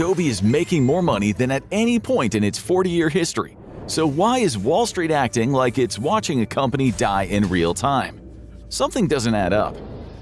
Adobe is making more money than at any point in its 40-year history. So why is Wall Street acting like it's watching a company die in real time? Something doesn't add up.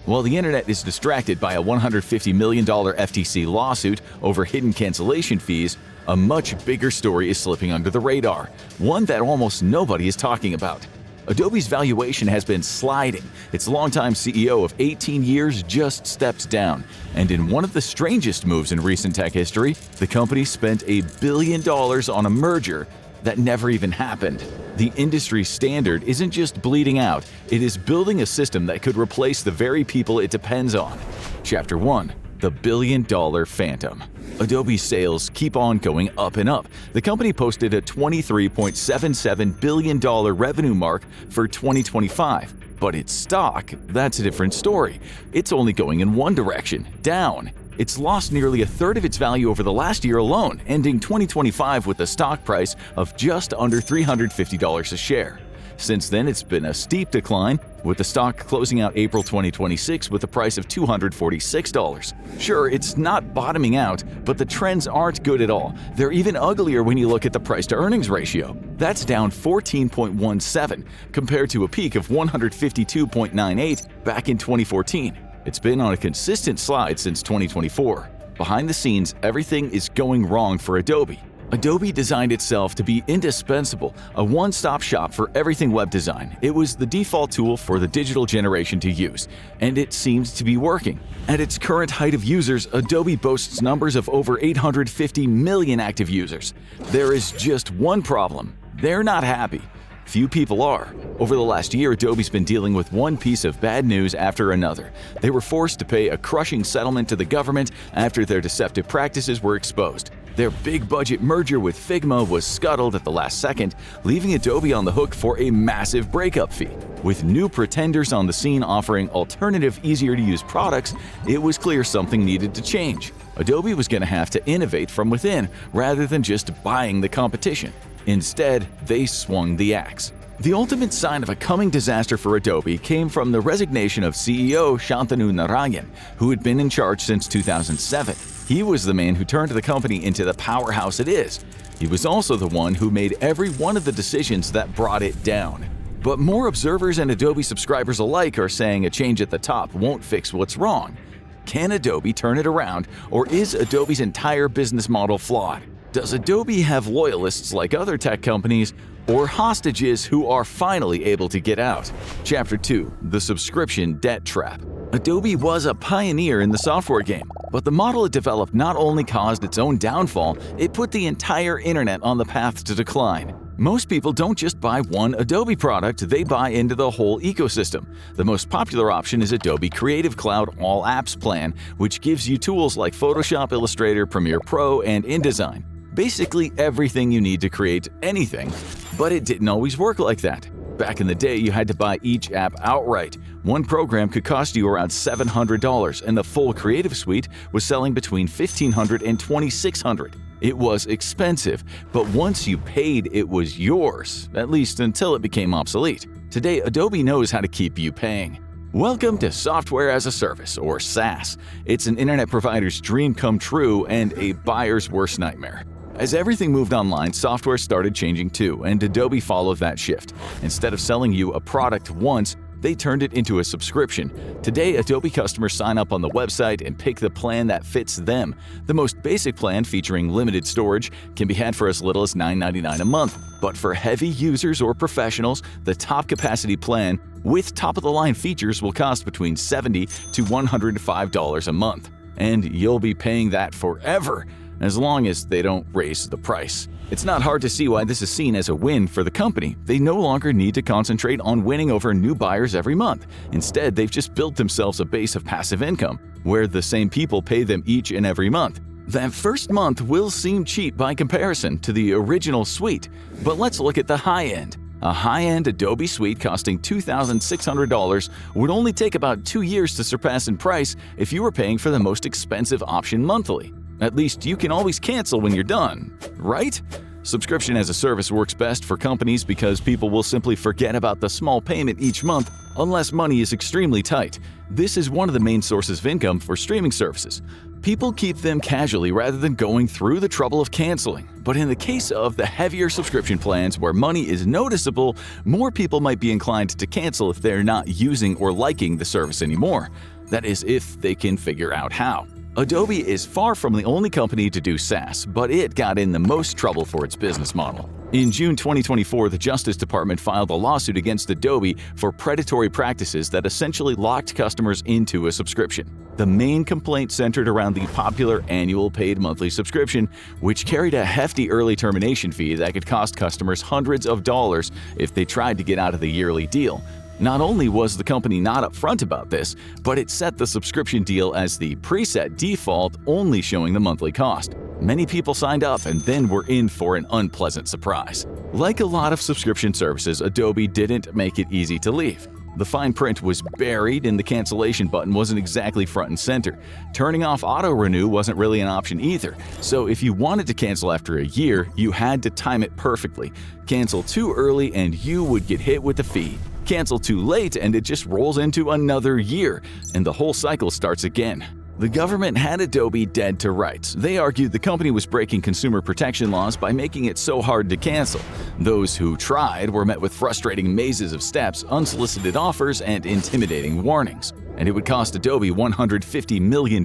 While the internet is distracted by a $150 million FTC lawsuit over hidden cancellation fees, a much bigger story is slipping under the radar, one that almost nobody is talking about. Adobe's valuation has been sliding. Its longtime CEO of 18 years just stepped down. And in one of the strangest moves in recent tech history, the company spent $1 billion on a merger that never even happened. The industry standard isn't just bleeding out, it is building a system that could replace the very people it depends on. Chapter 1. The billion-dollar phantom. Adobe's sales keep on going up and up. The company posted a $23.77 billion revenue mark for 2025. But its stock, that's a different story. It's only going in one direction, down. It's lost nearly a third of its value over the last year alone, ending 2025 with a stock price of just under $350 a share. Since then, it's been a steep decline, with the stock closing out April 2026 with a price of $246. Sure, it's not bottoming out, but the trends aren't good at all. They're even uglier when you look at the price-to-earnings ratio. That's down 14.17 compared to a peak of 152.98 back in 2014. It's been on a consistent slide since 2024. Behind the scenes, everything is going wrong for Adobe. Adobe designed itself to be indispensable, a one-stop shop for everything web design. It was the default tool for the digital generation to use, and it seems to be working. At its current height of users, Adobe boasts numbers of over 850 million active users. There is just one problem: they're not happy. Few people are. Over the last year, Adobe's been dealing with one piece of bad news after another. They were forced to pay a crushing settlement to the government after their deceptive practices were exposed. Their big-budget merger with Figma was scuttled at the last second, leaving Adobe on the hook for a massive breakup fee. With new pretenders on the scene offering alternative, easier-to-use products, it was clear something needed to change. Adobe was going to have to innovate from within rather than just buying the competition. Instead, they swung the axe. The ultimate sign of a coming disaster for Adobe came from the resignation of CEO Shantanu Narayan, who had been in charge since 2007. He was the man who turned the company into the powerhouse it is. He was also the one who made every one of the decisions that brought it down. But more observers and Adobe subscribers alike are saying a change at the top won't fix what's wrong. Can Adobe turn it around, or is Adobe's entire business model flawed? Does Adobe have loyalists like other tech companies, or hostages who are finally able to get out? Chapter 2. The Subscription Debt Trap. Adobe was a pioneer in the software game, but the model it developed not only caused its own downfall, it put the entire internet on the path to decline. Most people don't just buy one Adobe product, they buy into the whole ecosystem. The most popular option is Adobe Creative Cloud All Apps plan, which gives you tools like Photoshop, Illustrator, Premiere Pro, and InDesign. Basically everything you need to create anything, but it didn't always work like that. Back in the day, you had to buy each app outright. One program could cost you around $700, and the full Creative Suite was selling between $1,500 and $2,600. It was expensive, but once you paid, it was yours, at least until it became obsolete. Today, Adobe knows how to keep you paying. Welcome to Software as a Service, or SaaS. It's an internet provider's dream come true and a buyer's worst nightmare. As everything moved online, software started changing too, and Adobe followed that shift. Instead of selling you a product once, they turned it into a subscription. Today, Adobe customers sign up on the website and pick the plan that fits them. The most basic plan, featuring limited storage, can be had for as little as $9.99 a month. But for heavy users or professionals, the top capacity plan with top-of-the-line features will cost between $70 to $105 a month. And you'll be paying that forever, as long as they don't raise the price. It's not hard to see why this is seen as a win for the company. They no longer need to concentrate on winning over new buyers every month. Instead, they've just built themselves a base of passive income, where the same people pay them each and every month. That first month will seem cheap by comparison to the original suite, but let's look at the high end. A high-end Adobe suite costing $2,600 would only take about 2 years to surpass in price if you were paying for the most expensive option monthly. At least you can always cancel when you're done, right? Subscription as a service works best for companies because people will simply forget about the small payment each month unless money is extremely tight. This is one of the main sources of income for streaming services. People keep them casually rather than going through the trouble of canceling. But in the case of the heavier subscription plans where money is noticeable, more people might be inclined to cancel if they're not using or liking the service anymore. That is, if they can figure out how. Adobe is far from the only company to do SaaS, but it got in the most trouble for its business model. In June 2024, the Justice Department filed a lawsuit against Adobe for predatory practices that essentially locked customers into a subscription. The main complaint centered around the popular annual paid monthly subscription, which carried a hefty early termination fee that could cost customers hundreds of dollars if they tried to get out of the yearly deal. Not only was the company not upfront about this, but it set the subscription deal as the preset default, only showing the monthly cost. Many people signed up and then were in for an unpleasant surprise. Like a lot of subscription services, Adobe didn't make it easy to leave. The fine print was buried and the cancellation button wasn't exactly front and center. Turning off auto-renew wasn't really an option either, so if you wanted to cancel after a year, you had to time it perfectly. Cancel too early and you would get hit with a fee. Cancel too late and it just rolls into another year, and the whole cycle starts again. The government had Adobe dead to rights. They argued the company was breaking consumer protection laws by making it so hard to cancel. Those who tried were met with frustrating mazes of steps, unsolicited offers, and intimidating warnings. And it would cost Adobe $150 million,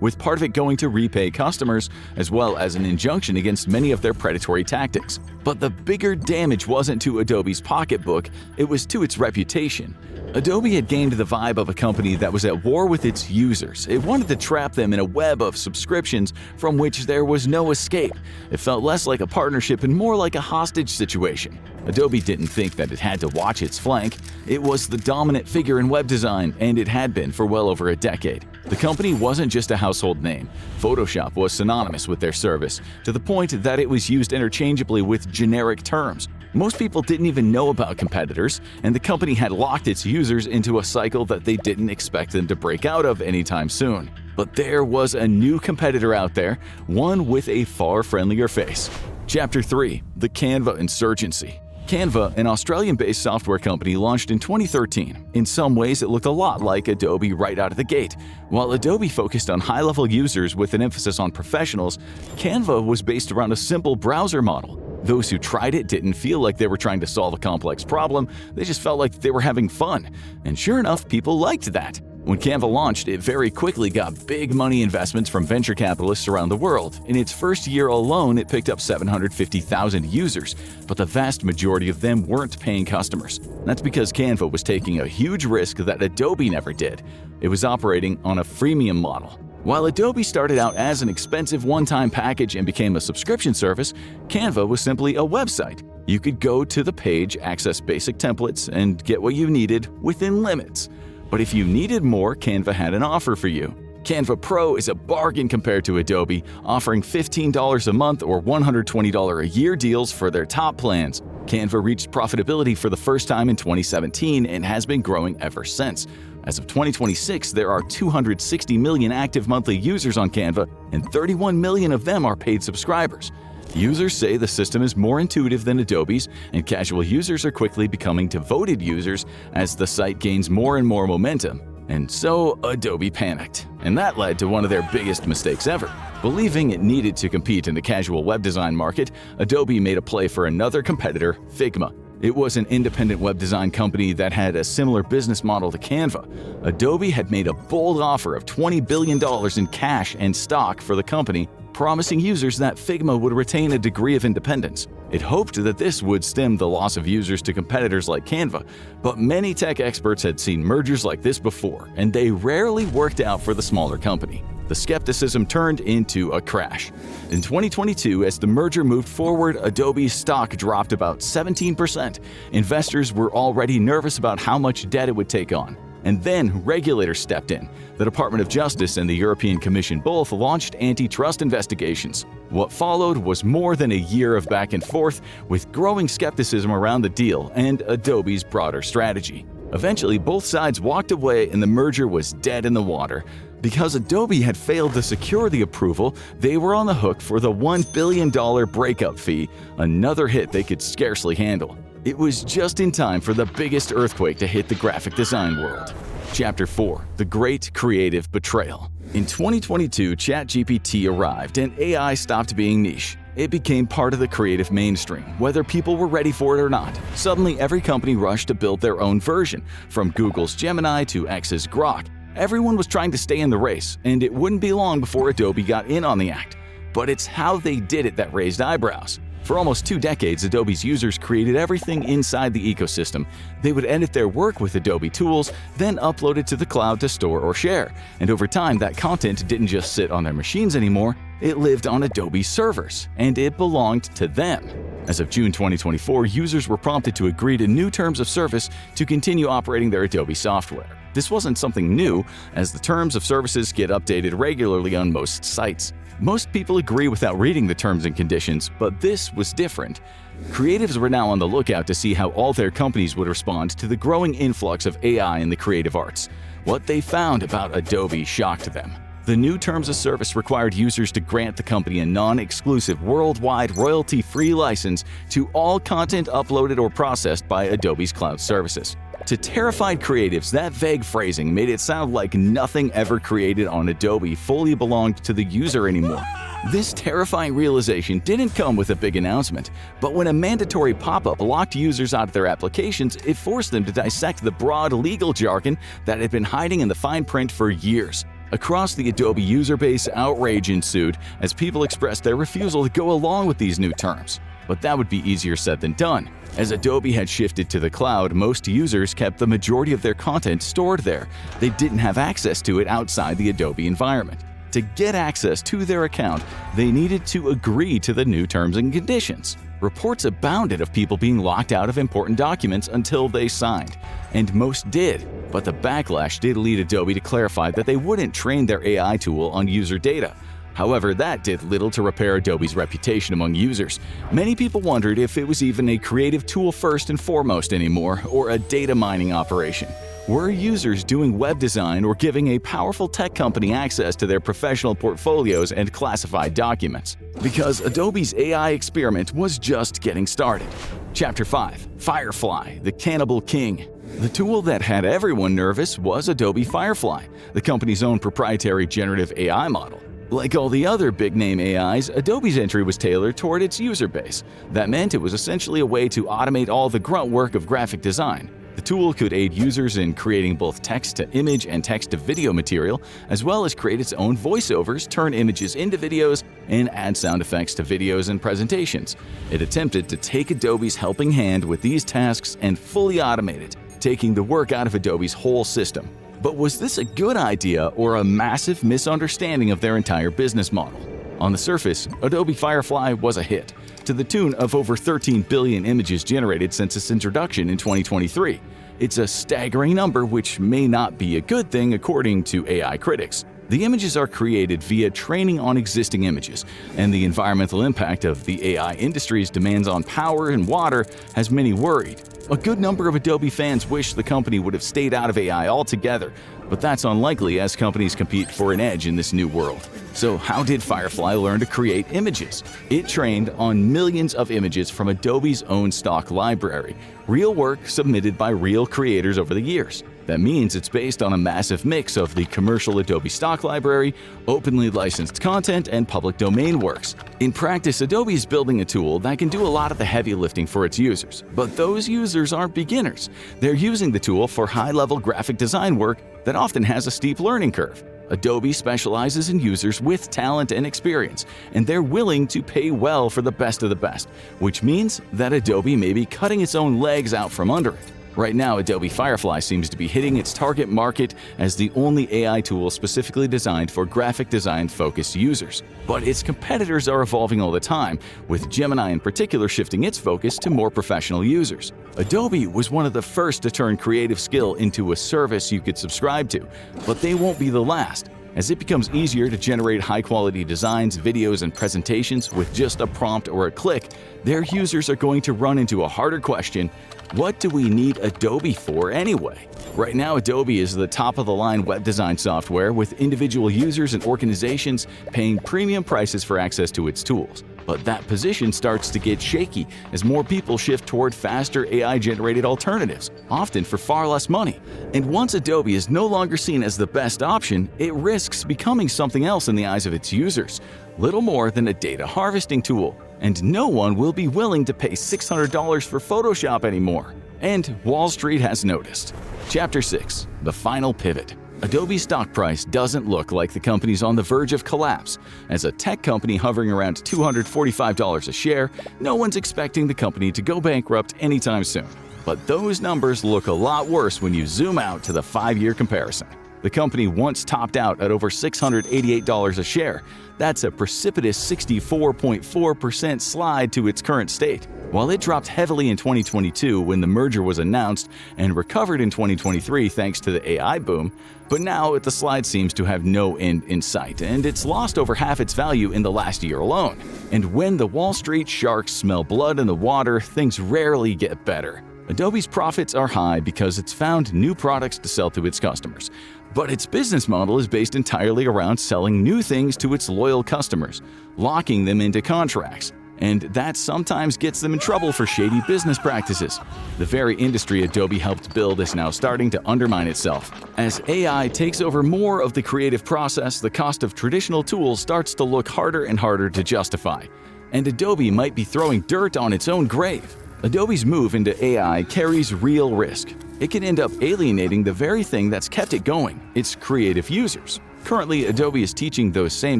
with part of it going to repay customers, as well as an injunction against many of their predatory tactics. But the bigger damage wasn't to Adobe's pocketbook, it was to its reputation. Adobe had gained the vibe of a company that was at war with its users. It wanted to trap them in a web of subscriptions from which there was no escape. It felt less like a partnership and more like a hostage situation. Adobe didn't think that it had to watch its flank. It was the dominant figure in web design, and it had been for well over a decade. The company wasn't just a household name. Photoshop was synonymous with their service, to the point that it was used interchangeably with generic terms. Most people didn't even know about competitors, and the company had locked its users into a cycle that they didn't expect them to break out of anytime soon. But there was a new competitor out there, one with a far friendlier face. Chapter 3: The Canva Insurgency. Canva, an Australian-based software company, launched in 2013. In some ways, it looked a lot like Adobe right out of the gate. While Adobe focused on high-level users with an emphasis on professionals, Canva was based around a simple browser model. Those who tried it didn't feel like they were trying to solve a complex problem, they just felt like they were having fun. And sure enough, people liked that. When Canva launched, it very quickly got big money investments from venture capitalists around the world. In its first year alone, it picked up 750,000 users, but the vast majority of them weren't paying customers. That's because Canva was taking a huge risk that Adobe never did. It was operating on a freemium model. While Adobe started out as an expensive one-time package and became a subscription service, Canva was simply a website. You could go to the page, access basic templates, and get what you needed within limits. But if you needed more, Canva had an offer for you. Canva Pro is a bargain compared to Adobe, offering $15 a month or $120 a year deals for their top plans. Canva reached profitability for the first time in 2017 and has been growing ever since. As of 2026, there are 260 million active monthly users on Canva, and 31 million of them are paid subscribers. Users say the system is more intuitive than Adobe's, and casual users are quickly becoming devoted users as the site gains more and more momentum. And so Adobe panicked, and that led to one of their biggest mistakes ever. Believing it needed to compete in the casual web design market, Adobe made a play for another competitor, Figma. It was an independent web design company that had a similar business model to Canva. Adobe had made a bold offer of $20 billion in cash and stock for the company, promising users that Figma would retain a degree of independence. It hoped that this would stem the loss of users to competitors like Canva, but many tech experts had seen mergers like this before, and they rarely worked out for the smaller company. The skepticism turned into a crash. In 2022, as the merger moved forward, Adobe's stock dropped about 17%. Investors were already nervous about how much debt it would take on. And then regulators stepped in. The Department of Justice and the European Commission both launched antitrust investigations. What followed was more than a year of back and forth, with growing skepticism around the deal and Adobe's broader strategy. Eventually, both sides walked away and the merger was dead in the water. Because Adobe had failed to secure the approval, they were on the hook for the $1 billion breakup fee, another hit they could scarcely handle. It was just in time for the biggest earthquake to hit the graphic design world. Chapter 4: The Great Creative Betrayal. In 2022, ChatGPT arrived and AI stopped being niche. It became part of the creative mainstream, whether people were ready for it or not. Suddenly, every company rushed to build their own version, from Google's Gemini to X's Grok. Everyone was trying to stay in the race, and it wouldn't be long before Adobe got in on the act. But it's how they did it that raised eyebrows. For almost 2 decades, Adobe's users created everything inside the ecosystem. They would edit their work with Adobe tools, then upload it to the cloud to store or share. And over time, that content didn't just sit on their machines anymore, it lived on Adobe servers, and it belonged to them. As of June 2024, users were prompted to agree to new terms of service to continue operating their Adobe software. This wasn't something new, as the terms of services get updated regularly on most sites. Most people agree without reading the terms and conditions, but this was different. Creatives were now on the lookout to see how all their companies would respond to the growing influx of AI in the creative arts. What they found about Adobe shocked them. The new terms of service required users to grant the company a non-exclusive worldwide royalty-free license to all content uploaded or processed by Adobe's cloud services. To terrified creatives, that vague phrasing made it sound like nothing ever created on Adobe fully belonged to the user anymore. This terrifying realization didn't come with a big announcement, but when a mandatory pop-up locked users out of their applications, it forced them to dissect the broad legal jargon that had been hiding in the fine print for years. Across the Adobe user base, outrage ensued as people expressed their refusal to go along with these new terms. But that would be easier said than done. As Adobe had shifted to the cloud, most users kept the majority of their content stored there. They didn't have access to it outside the Adobe environment. To get access to their account, they needed to agree to the new terms and conditions. Reports abounded of people being locked out of important documents until they signed, and most did. But the backlash did lead Adobe to clarify that they wouldn't train their AI tool on user data. However, that did little to repair Adobe's reputation among users. Many people wondered if it was even a creative tool first and foremost anymore, or a data mining operation. Were users doing web design or giving a powerful tech company access to their professional portfolios and classified documents? Because Adobe's AI experiment was just getting started. Chapter 5: Firefly, the Cannibal King. The tool that had everyone nervous was Adobe Firefly, the company's own proprietary generative AI model. Like all the other big-name AIs, Adobe's entry was tailored toward its user base. That meant it was essentially a way to automate all the grunt work of graphic design. The tool could aid users in creating both text-to-image and text-to-video material, as well as create its own voiceovers, turn images into videos, and add sound effects to videos and presentations. It attempted to take Adobe's helping hand with these tasks and fully automate it, taking the work out of Adobe's whole system. But was this a good idea or a massive misunderstanding of their entire business model? On the surface, Adobe Firefly was a hit, to the tune of over 13 billion images generated since its introduction in 2023. It's a staggering number, which may not be a good thing according to AI critics. The images are created via training on existing images, and the environmental impact of the AI industry's demands on power and water has many worried. A good number of Adobe fans wish the company would have stayed out of AI altogether, but that's unlikely as companies compete for an edge in this new world. So how did Firefly learn to create images? It trained on millions of images from Adobe's own stock library, real work submitted by real creators over the years. That means it's based on a massive mix of the commercial Adobe stock library, openly licensed content, and public domain works. In practice, Adobe is building a tool that can do a lot of the heavy lifting for its users. But those users aren't beginners. They're using the tool for high-level graphic design work that often has a steep learning curve. Adobe specializes in users with talent and experience, and they're willing to pay well for the best of the best, which means that Adobe may be cutting its own legs out from under it. Right now, Adobe Firefly seems to be hitting its target market as the only AI tool specifically designed for graphic design-focused users. But its competitors are evolving all the time, with Gemini in particular shifting its focus to more professional users. Adobe was one of the first to turn creative skill into a service you could subscribe to, but they won't be the last. As it becomes easier to generate high-quality designs, videos, and presentations with just a prompt or a click, their users are going to run into a harder question: What do we need Adobe for anyway? Right now, Adobe is the top-of-the-line web design software, with individual users and organizations paying premium prices for access to its tools. But that position starts to get shaky as more people shift toward faster AI-generated alternatives, often for far less money. And once Adobe is no longer seen as the best option, it risks becoming something else in the eyes of its users, little more than a data harvesting tool. And no one will be willing to pay $600 for Photoshop anymore. And Wall Street has noticed. Chapter 6. The Final Pivot. Adobe's stock price doesn't look like the company's on the verge of collapse. As a tech company hovering around $245 a share, no one's expecting the company to go bankrupt anytime soon. But those numbers look a lot worse when you zoom out to the 5-year comparison. The company once topped out at over $688 a share. That's a precipitous 64.4% slide to its current state. While it dropped heavily in 2022 when the merger was announced and recovered in 2023 thanks to the AI boom, but now the slide seems to have no end in sight, and it's lost over half its value in the last year alone. And when the Wall Street sharks smell blood in the water, things rarely get better. Adobe's profits are high because it's found new products to sell to its customers. But its business model is based entirely around selling new things to its loyal customers, locking them into contracts. And that sometimes gets them in trouble for shady business practices. The very industry Adobe helped build is now starting to undermine itself. As AI takes over more of the creative process, the cost of traditional tools starts to look harder and harder to justify. And Adobe might be throwing dirt on its own grave. Adobe's move into AI carries real risk. It can end up alienating the very thing that's kept it going, its creative users. Currently, Adobe is teaching those same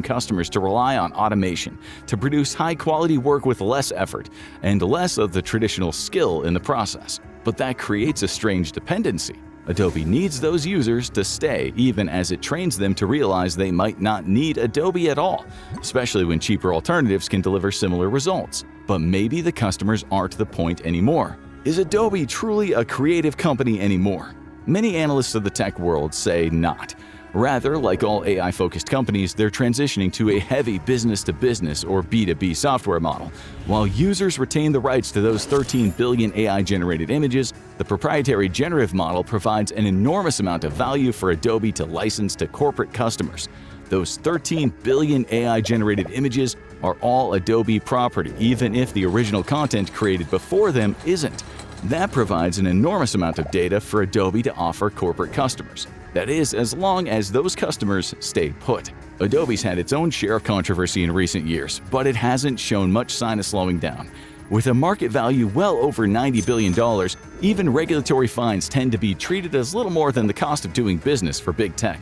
customers to rely on automation to produce high-quality work with less effort and less of the traditional skill in the process. But that creates a strange dependency. Adobe needs those users to stay even as it trains them to realize they might not need Adobe at all, especially when cheaper alternatives can deliver similar results. But maybe the customers aren't the point anymore. Is Adobe truly a creative company anymore? Many analysts of the tech world say not. Rather, like all AI-focused companies, they're transitioning to a heavy business-to-business or B2B software model. While users retain the rights to those 13 billion AI-generated images, the proprietary generative model provides an enormous amount of value for Adobe to license to corporate customers. Those 13 billion AI-generated images are all Adobe property, even if the original content created before them isn't. That provides an enormous amount of data for Adobe to offer corporate customers. That is, as long as those customers stay put. Adobe's had its own share of controversy in recent years, but it hasn't shown much sign of slowing down. With a market value well over $90 billion, even regulatory fines tend to be treated as little more than the cost of doing business for big tech.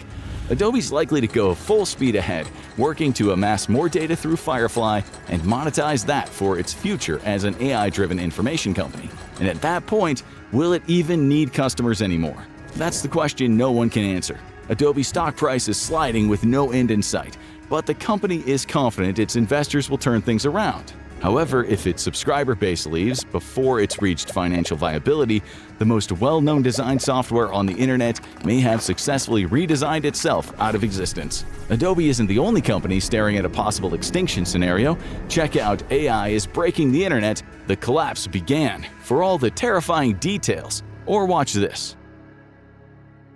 Adobe's likely to go full speed ahead, working to amass more data through Firefly and monetize that for its future as an AI-driven information company. And at that point, will it even need customers anymore? That's the question no one can answer. Adobe's stock price is sliding with no end in sight, but the company is confident its investors will turn things around. However, if its subscriber base leaves before it's reached financial viability, the most well-known design software on the internet may have successfully redesigned itself out of existence. Adobe isn't the only company staring at a possible extinction scenario. Check out AI is Breaking the Internet, The Collapse Began for all the terrifying details. Or watch this.